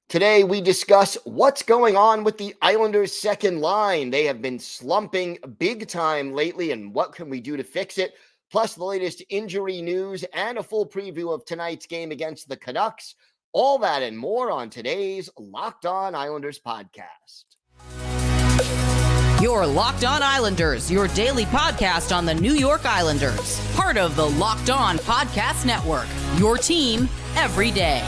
Today, we discuss what's going on with the Islanders' second line. They have been slumping big time lately, and what can we do to fix it? Plus, the latest injury news and a full preview of tonight's game against the Canucks. All that and more on today's Locked On Islanders podcast. Your Locked On Islanders, your daily podcast on the New York Islanders. Part of the Locked On Podcast Network, your team every day.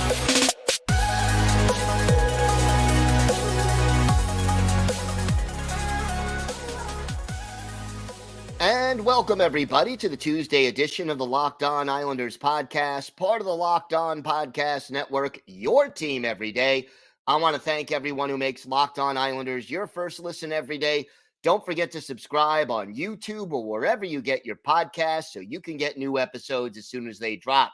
And welcome, everybody, to the Tuesday edition of the Locked On Islanders podcast, part of the Locked On Podcast Network, your team every day. I want to thank everyone who makes Locked On Islanders your first listen every day. Don't forget to subscribe on YouTube or wherever you get your podcasts so you can get new episodes as soon as they drop.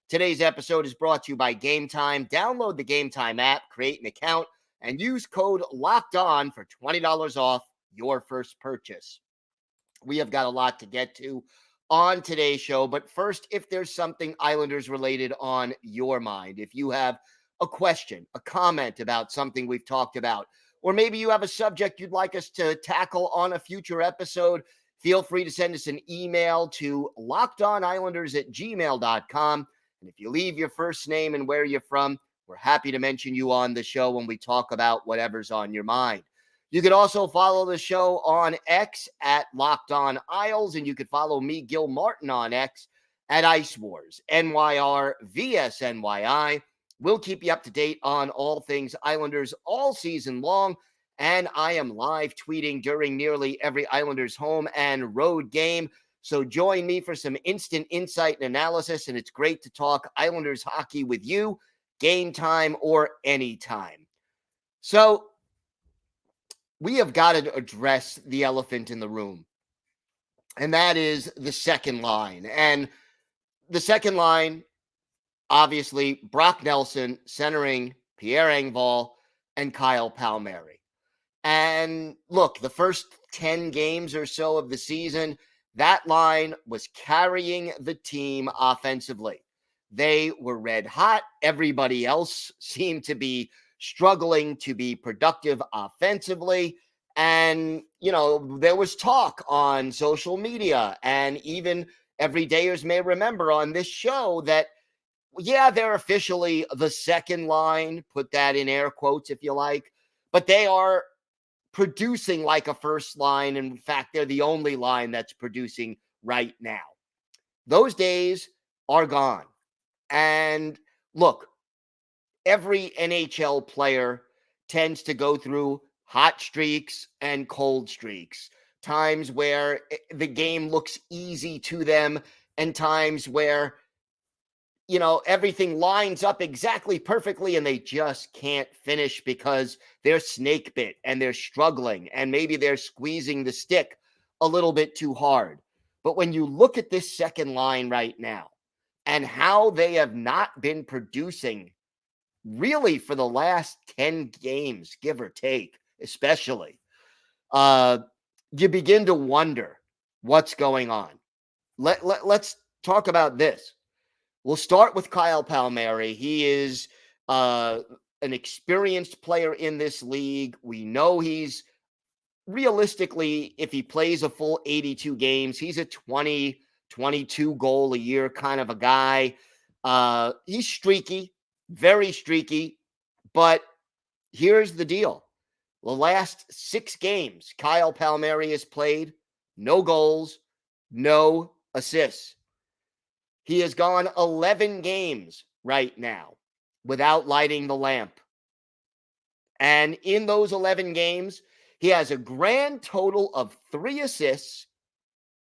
Today's episode is brought to you by Gametime. Download the Gametime app, create an account, and use code LOCKEDON for $20 off your first purchase. We have got a lot to get to on today's show, but first, if there's something Islanders related on your mind, if you have a question, a comment about something we've talked about, or maybe you have a subject you'd like us to tackle on a future episode, feel free to send us an email to lockedonislanders@gmail.com. And if you leave your first name and where you're from, we're happy to mention you on the show when we talk about whatever's on your mind. You can also follow the show on X at Locked On Isles, and you can follow me, Gil Martin, on X at Ice Wars, NYR VSNYI. We'll keep you up to date on all things Islanders all season long, and I am live tweeting during nearly every Islanders home and road game. So join me for some instant insight and analysis, and it's great to talk Islanders hockey with you, game time or anytime. So we have got to address the elephant in the room, and that is the second line. And the second line, obviously, Brock Nelson centering Pierre Engvall and Kyle Palmieri. And look, the first 10 games or so of the season, that line was carrying the team offensively. They were red hot. Everybody else seemed to be struggling to be productive offensively. And, there was talk on social media and even everydayers may remember on this show that, yeah, they're officially the second line, put that in air quotes if you like, but they are producing like a first line. In fact, they're the only line that's producing right now. Those days are gone. And look, every NHL player tends to go through hot streaks and cold streaks, times where the game looks easy to them and times where, everything lines up exactly perfectly and they just can't finish because they're snake bit and they're struggling and maybe they're squeezing the stick a little bit too hard. But when you look at this second line right now and how they have not been producing really for the last 10 games, give or take, especially, you begin to wonder what's going on. Let's talk about this. We'll start with Kyle Palmieri. He is an experienced player in this league. We know he's realistically, if he plays a full 82 games, he's a 20, 22 goal a year kind of a guy. He's streaky, very streaky, but here's the deal. The last 6 games Kyle Palmieri has played, no goals, no assists. He has gone 11 games right now without lighting the lamp. And in those 11 games, he has a grand total of 3 assists,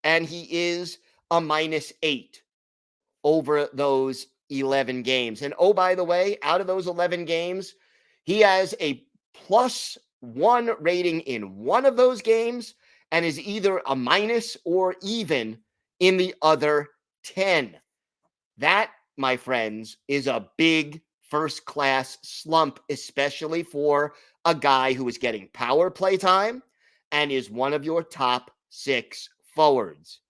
and he is a -8 over those 11 games. And oh, by the way, out of those 11 games, he has a +1 rating in one of those games and is either a minus or even in the other 10. That, my friends, is a big first-class slump, especially for a guy who is getting power play time and is one of your top 6 forwards.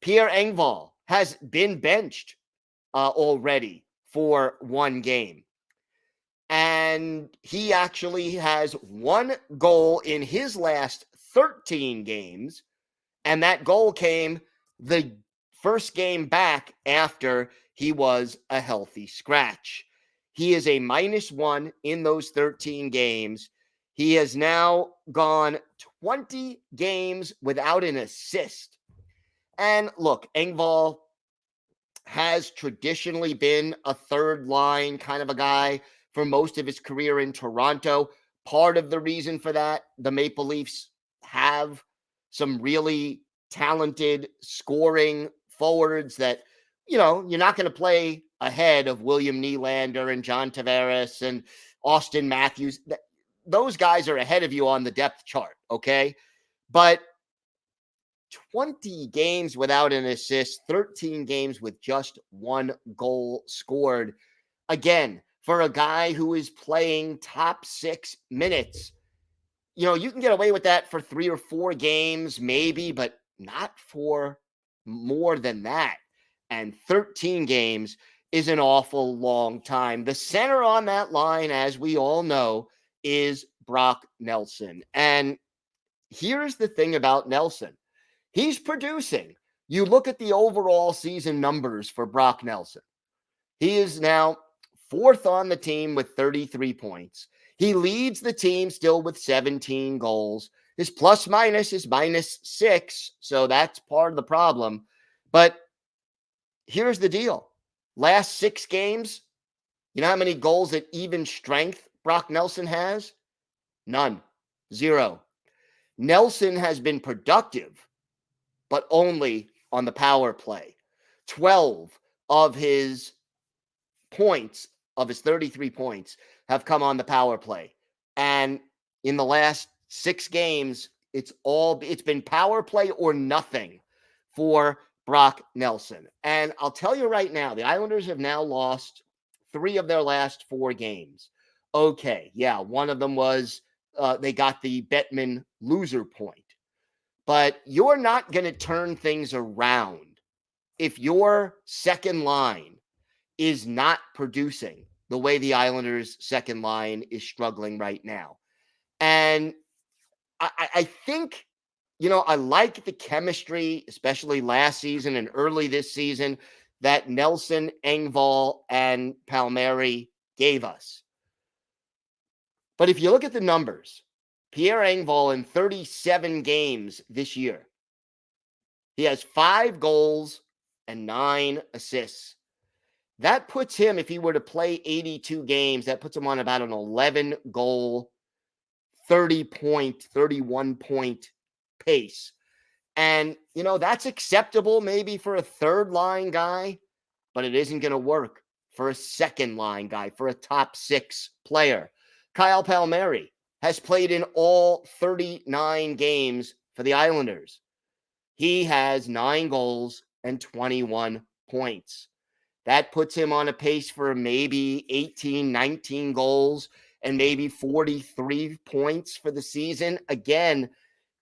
Pierre Engvall has been benched already for 1 game. And And he actually has 1 goal in his last 13 games. And that goal came the first game back after he was a healthy scratch. He is a -1 in those 13 games. He has now gone 20 games without an assist. And look, Engvall has traditionally been a third line kind of a guy for most of his career in Toronto. Part of the reason for that, the Maple Leafs have some really talented scoring forwards that, you're not going to play ahead of William Nylander and John Tavares and Austin Matthews. Those guys are ahead of you on the depth chart, okay? But 20 games without an assist, 13 games with just 1 goal scored. Again, for a guy who is playing top 6 minutes, you can get away with that for 3 or 4 games, maybe, but not for more than that. And 13 games is an awful long time. The center on that line, as we all know, is Brock Nelson. And here's the thing about Nelson. He's producing. You look at the overall season numbers for Brock Nelson. He is now 4th on the team with 33 points. He leads the team still with 17 goals. His plus minus is -6, so that's part of the problem. But here's the deal. Last 6 games, you know how many goals at even strength Brock Nelson has? None. 0. Nelson has been productive, but only on the power play. 12 of his points, of his 33 points, have come on the power play. And in the last 6 games, it's been power play or nothing for Brock Nelson. And I'll tell you right now, the Islanders have now lost 3 of their last 4 games. Okay, yeah, one of them was they got the Bettman loser point. But you're not going to turn things around if your second line is not producing the way the Islanders' second line is struggling right now. And I think, I like the chemistry, especially last season and early this season, that Nelson, Engvall, and Palmieri gave us. But if you look at the numbers, Pierre Engvall in 37 games this year, he has 5 goals and 9 assists. That puts him, if he were to play 82 games, that puts him on about an 11 goal, 31 point pace. And, that's acceptable maybe for a third line guy, but it isn't going to work for a second line guy, for a top 6 player. Kyle Palmieri has played in all 39 games for the Islanders. He has 9 goals and 21 points. That puts him on a pace for maybe 18, 19 goals and maybe 43 points for the season. Again,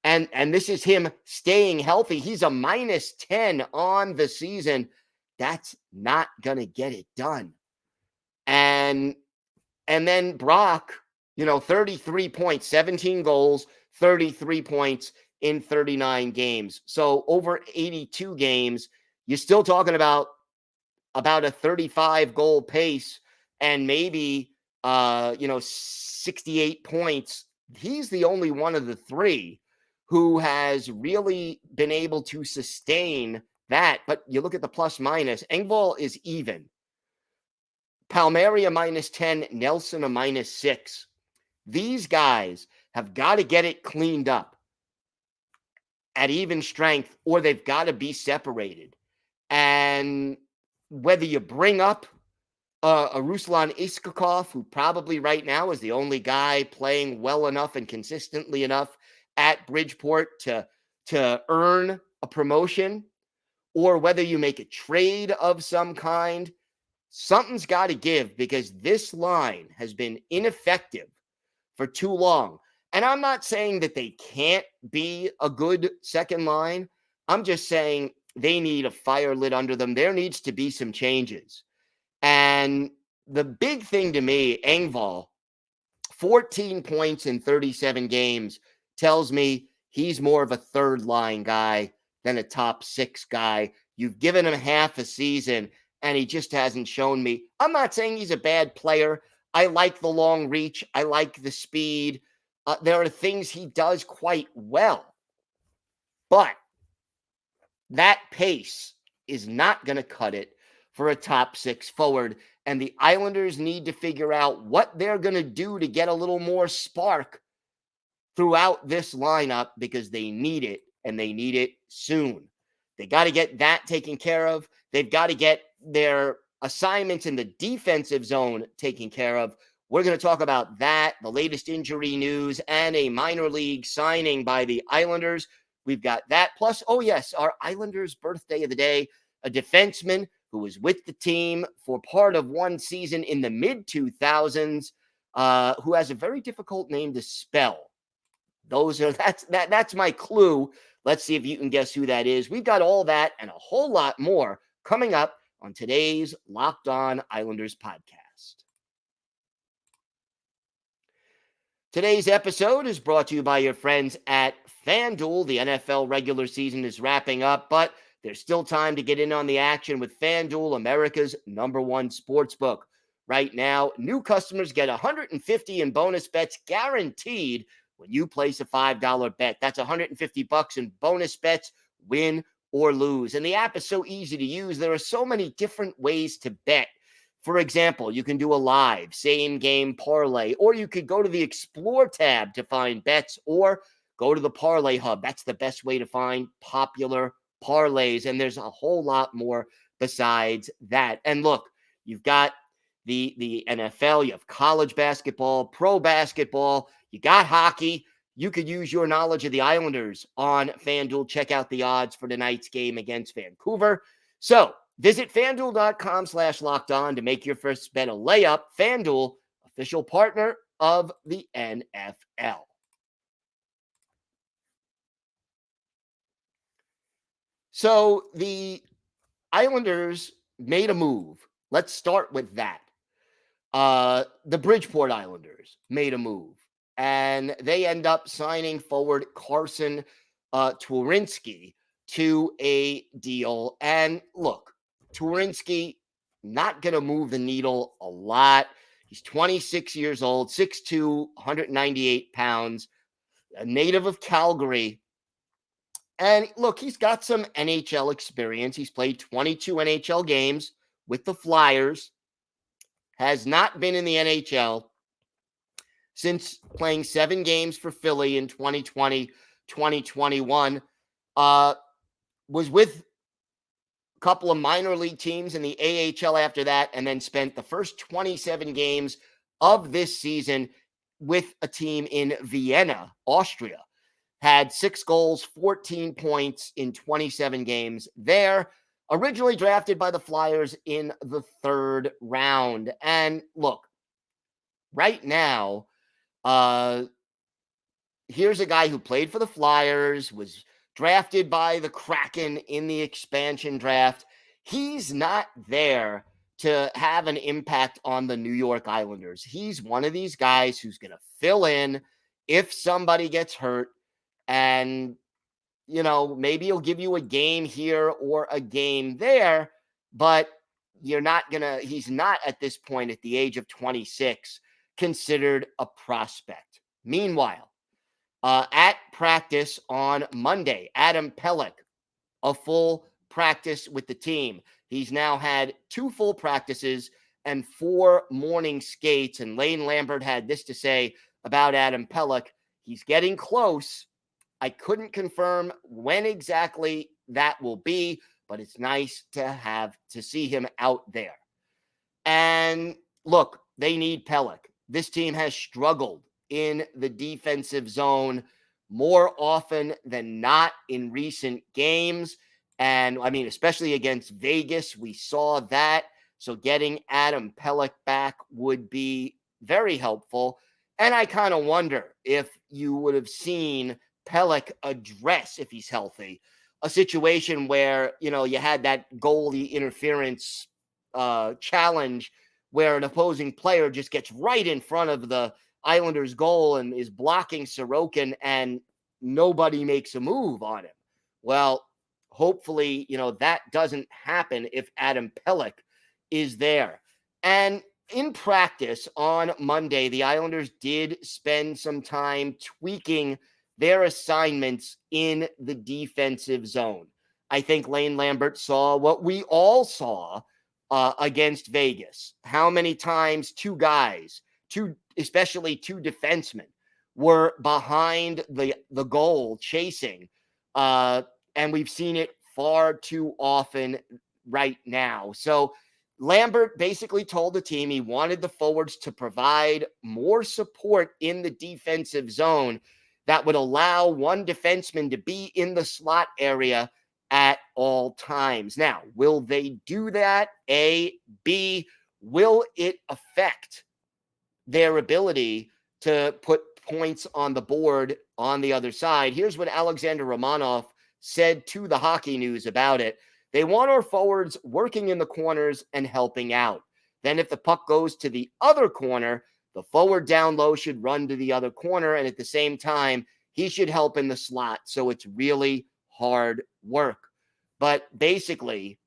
and this is him staying healthy. He's a -10 on the season. That's not going to get it done. And then Brock, 33 points, 17 goals, 33 points in 39 games. So over 82 games, you're still talking about a 35 goal pace and maybe, 68 points. He's the only one of the 3 who has really been able to sustain that. But you look at the plus minus, Engvall is even. Palmieri a -10, Nelson a -6. These guys have got to get it cleaned up at even strength, or they've got to be separated. And whether you bring up a Ruslan Iskhakov, who probably right now is the only guy playing well enough and consistently enough at Bridgeport to earn a promotion, or whether you make a trade of some kind, something's got to give, because this line has been ineffective for too long. And I'm not saying that they can't be a good second line. I'm just saying they need a fire lit under them. There needs to be some changes. And the big thing to me, Engvall, 14 points in 37 games tells me he's more of a third line guy than a top six guy. You've given him half a season and he just hasn't shown me. I'm not saying he's a bad player. I like the long reach. I like the speed. There are things he does quite well. But that pace is not going to cut it for a top six forward. And the Islanders need to figure out what they're going to do to get a little more spark throughout this lineup because they need it, and they need it soon. They got to get that taken care of. They've got to get their assignments in the defensive zone taken care of. We're going to talk about that, the latest injury news, and a minor league signing by the Islanders. We've got that. Plus, oh yes, our Islanders birthday of the day, a defenseman who was with the team for part of one season in the mid-2000s, who has a very difficult name to spell. That's my clue. Let's see if you can guess who that is. We've got all that and a whole lot more coming up on today's Locked On Islanders podcast. Today's episode is brought to you by your friends at FanDuel. The NFL regular season is wrapping up, but there's still time to get in on the action with FanDuel, America's #1 sportsbook. Right now, new customers get $150 in bonus bets guaranteed when you place a $5 bet. That's $150 in bonus bets, win or lose. And the app is so easy to use. There are so many different ways to bet. For example, you can do a live same game parlay, or you could go to the Explore tab to find bets, or go to the Parlay Hub. That's the best way to find popular parlays. And there's a whole lot more besides that. And look, you've got the NFL, you have college basketball, pro basketball, you got hockey. You could use your knowledge of the Islanders on FanDuel. Check out the odds for tonight's game against Vancouver. So visit FanDuel.com/lockedon to make your first bet a layup. FanDuel, official partner of the NFL. So the Islanders made a move. Let's start with that. The Bridgeport Islanders made a move, and they end up signing forward Carson Twarynski to a deal. And look, Twarynski not going to move the needle a lot. He's 26 years old, 6'2", 198 pounds, a native of Calgary. And look, he's got some NHL experience. He's played 22 NHL games with the Flyers, has not been in the NHL since playing 7 games for Philly in 2020, 2021. Was with a couple of minor league teams in the AHL after that, and then spent the first 27 games of this season with a team in Vienna, Austria. Had 6 goals, 14 points in 27 games there. Originally drafted by the Flyers in the 3rd round. And look, right now, here's a guy who played for the Flyers, was drafted by the Kraken in the expansion draft. He's not there to have an impact on the New York Islanders. He's one of these guys who's going to fill in if somebody gets hurt. And, you know, maybe he'll give you a game here or a game there, but he's not at this point at the age of 26 considered a prospect. Meanwhile, at practice on Monday, Adam Pelech, a full practice with the team. He's now had 2 full practices and 4 morning skates. And Lane Lambert had this to say about Adam Pelech: he's getting close. I couldn't confirm when exactly that will be, but it's nice to see him out there. And look, they need Pelech. This team has struggled in the defensive zone more often than not in recent games. And I mean, especially against Vegas, we saw that. So getting Adam Pelech back would be very helpful. And I kind of wonder if you would have seen Pelech address, if he's healthy, a situation where, you know, you had that goalie interference challenge where an opposing player just gets right in front of the Islanders goal and is blocking Sorokin, and nobody makes a move on him. Well, hopefully, that doesn't happen if Adam Pelech is there. And in practice on Monday, the Islanders did spend some time tweaking their assignments in the defensive zone. I think Lane Lambert saw what we all saw against Vegas. How many times two guys, especially two defensemen, were behind the goal chasing. And we've seen it far too often right now. So Lambert basically told the team he wanted the forwards to provide more support in the defensive zone that would allow one defenseman to be in the slot area at all times. Now, will they do that? A. B, will it affect their ability to put points on the board on the other side? Here's what Alexander Romanov said to the Hockey News about it. They want our forwards working in the corners and helping out. Then if the puck goes to the other corner, the forward down low should run to the other corner, and at the same time, he should help in the slot. So it's really hard work. But basically,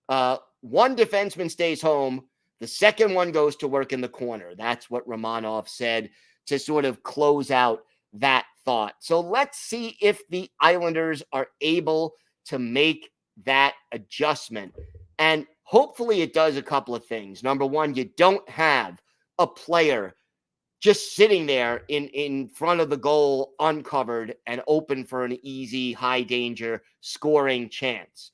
one defenseman stays home. The second one goes to work in the corner. That's what Romanov said to sort of close out that thought. So let's see if the Islanders are able to make that adjustment. And hopefully it does a couple of things. Number one, you don't have a player just sitting there in front of the goal uncovered and open for an easy, high danger scoring chance.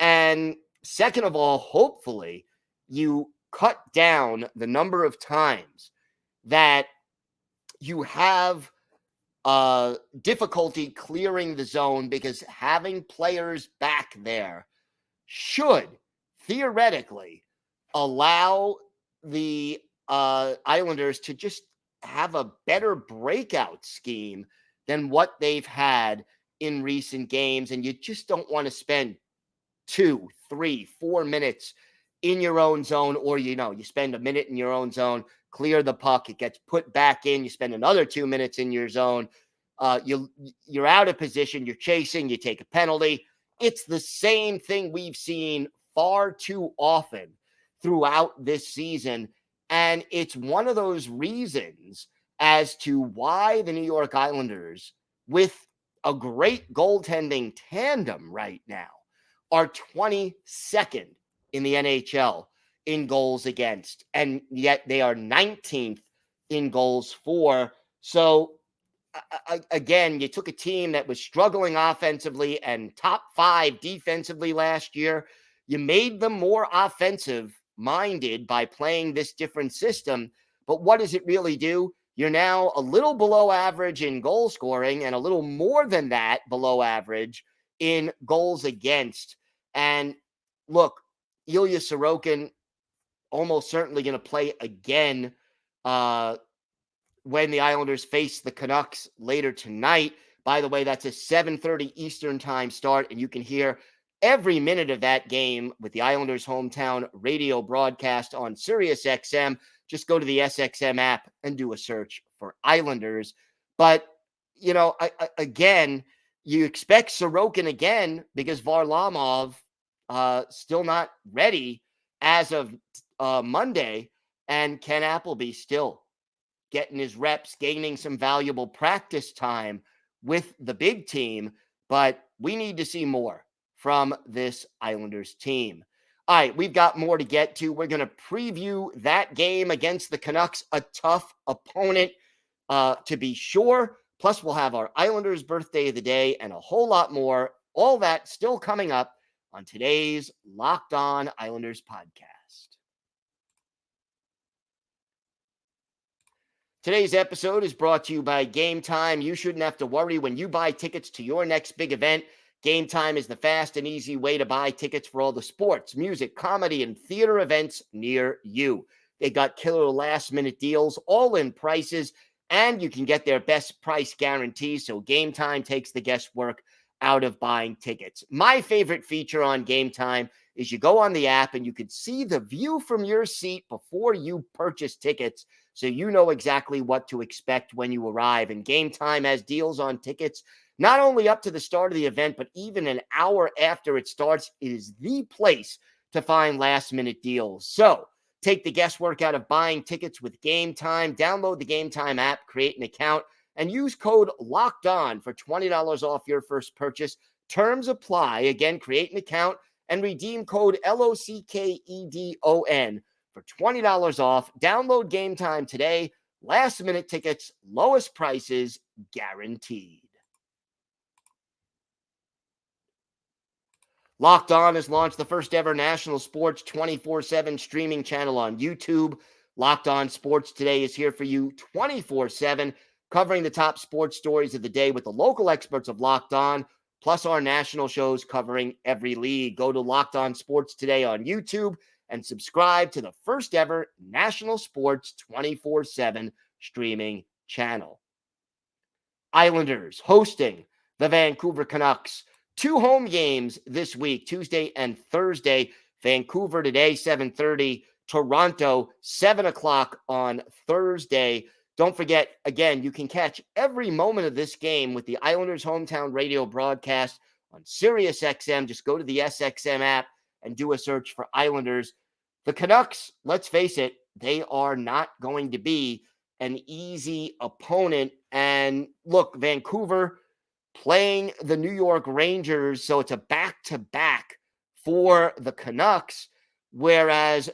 And second of all, hopefully you cut down the number of times that you have difficulty clearing the zone, because having players back there should theoretically allow the Islanders to just have a better breakout scheme than what they've had in recent games. And you just don't want to spend 2, 3, 4 minutes in your own zone, or, you spend a minute in your own zone, clear the puck, it gets put back in, you spend another 2 minutes in your zone, you're out of position, you're chasing, you take a penalty. It's the same thing we've seen far too often throughout this season. And it's one of those reasons as to why the New York Islanders, with a great goaltending tandem right now, are 22nd in the NHL in goals against, and yet they are 19th in goals for. So again, you took a team that was struggling offensively and top 5 defensively last year. You made them more offensive minded by playing this different system. But what does it really do? You're now a little below average in goal scoring and a little more than that below average in goals against. And look, Ilya Sorokin almost certainly going to play again when the Islanders face the Canucks later tonight. By the way, that's a 7:30 Eastern time start, and you can hear every minute of that game with the Islanders' hometown radio broadcast on SiriusXM. Just go to the SXM app and do a search for Islanders. But, again, you expect Sorokin again because Varlamov still not ready as of Monday, and Ken Appleby still getting his reps, gaining some valuable practice time with the big team. But we need to see more from this Islanders team. All right, we've got more to get to. We're going to preview that game against the Canucks, a tough opponent to be sure. Plus, we'll have our Islanders birthday of the day and a whole lot more. All that still coming up on today's Locked On Islanders podcast. Today's episode is brought to you by Gametime. You shouldn't have to worry when you buy tickets to your next big event. Gametime is the fast and easy way to buy tickets for all the sports, music, comedy, and theater events near you. They got killer last-minute deals, all-in prices, and you can get their best price guarantee, so Gametime takes the guesswork out of buying tickets. My favorite feature on Gametime is you go on the app and you can see the view from your seat before you purchase tickets. so you know exactly what to expect when you arrive. And Gametime has deals on tickets not only up to the start of the event, but even an hour after it starts. It is the place to find last-minute deals. So take the guesswork out of buying tickets with Gametime. Download the Gametime app, create an account, and use code LOCKEDON for $20 off your first purchase. Terms apply. Again, create an account and redeem code LOCKEDON for $20 off. Download Gametime today. Last-minute tickets, lowest prices guaranteed. Locked On has launched the first ever national sports 24/7 streaming channel on YouTube. Locked On Sports Today is here for you 24/7, covering the top sports stories of the day with the local experts of Locked On, plus our national shows covering every league. Go to Locked On Sports Today on YouTube and subscribe to the first ever national sports 24/7 streaming channel. Islanders hosting the Vancouver Canucks. 2 home games this week, Tuesday and Thursday. Vancouver today, 7:30. Toronto, 7 o'clock on Thursday. Don't forget, again, you can catch every moment of this game with the Islanders hometown radio broadcast on SiriusXM. Just go to the SXM app and do a search for Islanders. The Canucks, let's face it, they are not going to be an easy opponent. And look, Vancouver playing the New York Rangers, so it's a back-to-back for the Canucks, whereas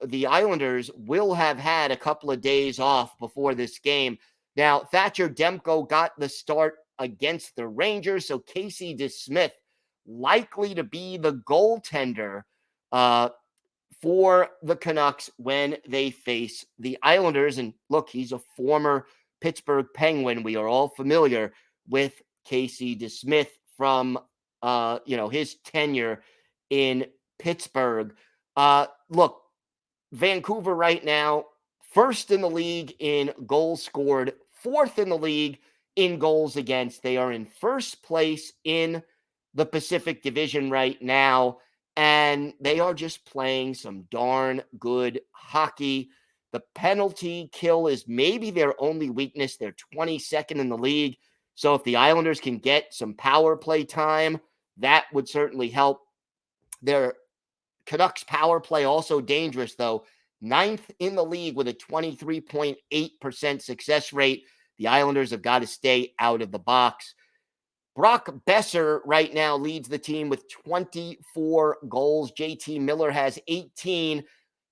the Islanders will have had a couple of days off before this game. Now, Thatcher Demko got the start against the Rangers, so Casey DeSmith likely to be the goaltender for the Canucks when they face the Islanders. And look, he's a former Pittsburgh Penguin. We are all familiar with Casey DeSmith from, his tenure in Pittsburgh. Look, Vancouver right now, first in the league in goals scored, fourth in the league in goals against. They are in first place in the Pacific Division right now, and they are just playing some darn good hockey. The penalty kill is maybe their only weakness. They're 22nd in the league. So if the Islanders can get some power play time, that would certainly help. Their Canucks power play also dangerous, though. 9th in the league with a 23.8% success rate. The Islanders have got to stay out of the box. Brock Besser right now leads the team with 24 goals. JT Miller has 18,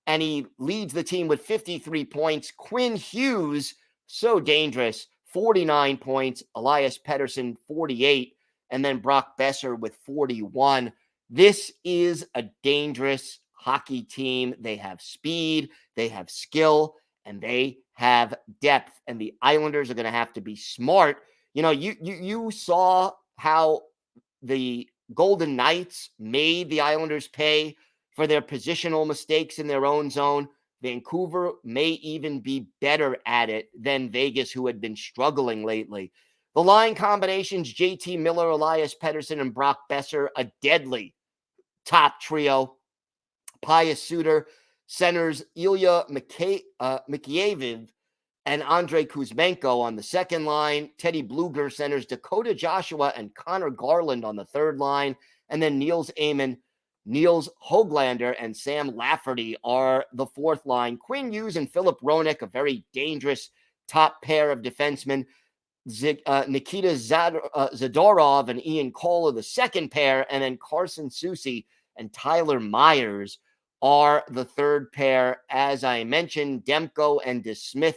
and he leads the team with 53 points. Quinn Hughes, so dangerous, 49 points. Elias Pettersson, 48. And then Brock Besser with 41. This is a dangerous hockey team. They have speed, they have skill, and they have depth. And the Islanders are going to have to be smart. You know, you saw how the Golden Knights made the Islanders pay for their positional mistakes in their own zone. Vancouver may even be better at it than Vegas, who had been struggling lately. The line combinations, JT Miller, Elias Pettersson, and Brock Besser, a deadly top trio. Pius Suter centers Ilya Mikheyev and Andrei Kuzmenko on the second line. Teddy Bluger centers Dakota Joshua and Connor Garland on the third line. And then Niels Amon, Niels Höglander, and Sam Lafferty are the fourth line. Quinn Hughes and Philip Roenick, a very dangerous top pair of defensemen. Nikita Zadorov and Ian Cole are the second pair. And then Carson Soucy and Tyler Myers are the third pair. As I mentioned, Demko and DeSmith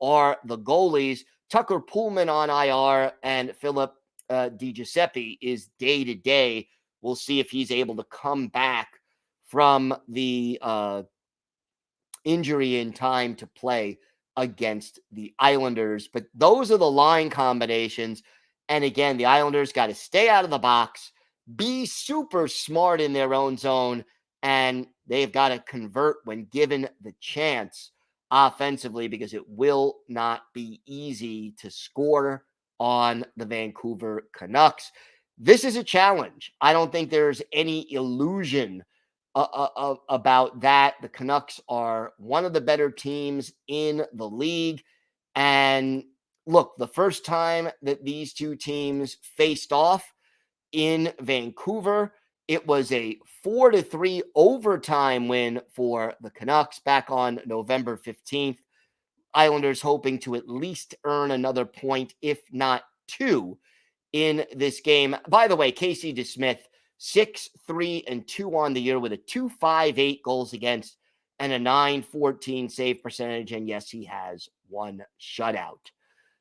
are the goalies. Tucker Pullman on IR, and Philip DiGiuseppe is day-to-day. We'll see if he's able to come back from the injury in time to play against the Islanders. But those are the line combinations. And again, the Islanders got to stay out of the box, be super smart in their own zone, and they've got to convert when given the chance offensively, because it will not be easy to score on the Vancouver Canucks. This is a challenge. I don't think there's any illusion about that. The Canucks are one of the better teams in the league. And look, the first time that these two teams faced off in Vancouver, it was a 4-3 overtime win for the Canucks back on November 15th. Islanders hoping to at least earn another point, if not two, in this game. By the way, Casey DeSmith, 6-3-2 on the year with a 2.58 goals against and a 9.14 save percentage. And yes, he has one shutout.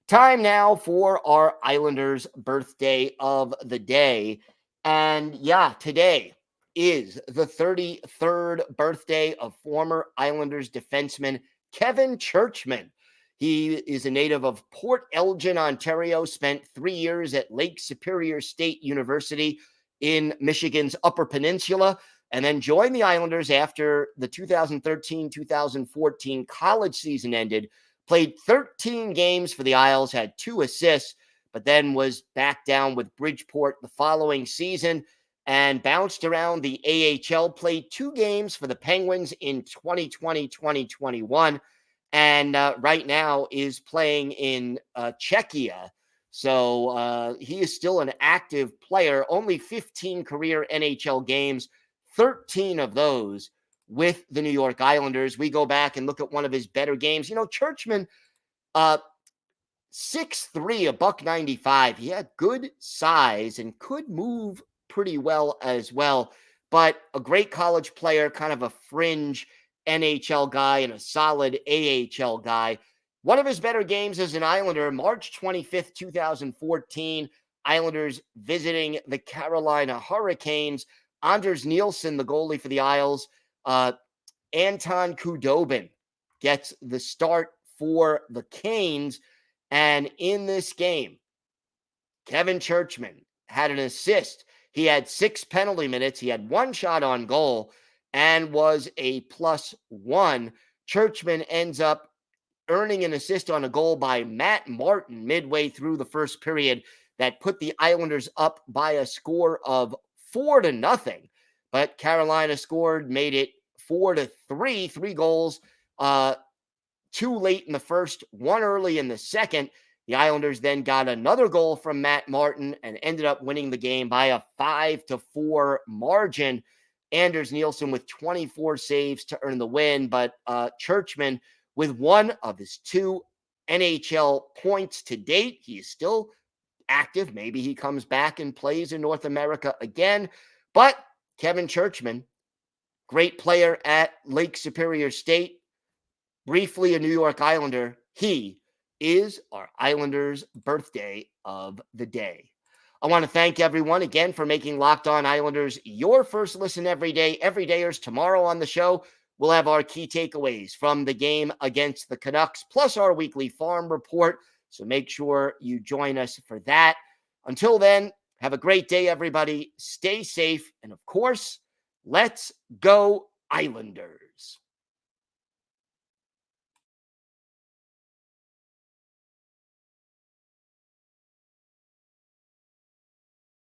Time now for our Islanders birthday of the day. And yeah, today is the 33rd birthday of former Islanders defenseman Kevin Churchman. He is a native of Port Elgin, Ontario, spent 3 years at Lake Superior State University in Michigan's Upper Peninsula, and then joined the Islanders after the 2013-2014 college season ended. Played 13 games for the Isles, had 2 assists, but then was back down with Bridgeport the following season and bounced around the AHL, played 2 games for the Penguins in 2020-2021, and right now is playing in Czechia. So he is still an active player, only 15 career NHL games, 13 of those with the New York Islanders. We go back and look at one of his better games. You know, Churchman, 6'3", $195. He had good size and could move pretty well as well, but a great college player, kind of a fringe NHL guy and a solid AHL guy. One of his better games as an Islander, March 25th, 2014, Islanders visiting the Carolina Hurricanes. Anders Nielsen, the goalie for the Isles, Anton Khudobin gets the start for the Canes. And in this game, Kevin Churchman had an assist. He had 6 penalty minutes. He had 1 shot on goal and was a +1. Churchman ends up earning an assist on a goal by Matt Martin midway through the first period that put the Islanders up by a score of 4-0. But Carolina scored, made it 4-3, 3 goals, 2 late in the first, 1 early in the second. The Islanders then got another goal from Matt Martin and ended up winning the game by a 5-4 margin. Anders Nielsen with 24 saves to earn the win, but Churchman with one of his 2 NHL points to date. He is still active. Maybe he comes back and plays in North America again. But Kevin Churchman, great player at Lake Superior State, briefly a New York Islander. He is our Islanders birthday of the day. I want to thank everyone again for making Locked On Islanders your first listen every day. Everydayers, tomorrow on the show, we'll have our key takeaways from the game against the Canucks, plus our weekly farm report. So make sure you join us for that. Until then, have a great day, everybody. Stay safe. And of course, let's go Islanders.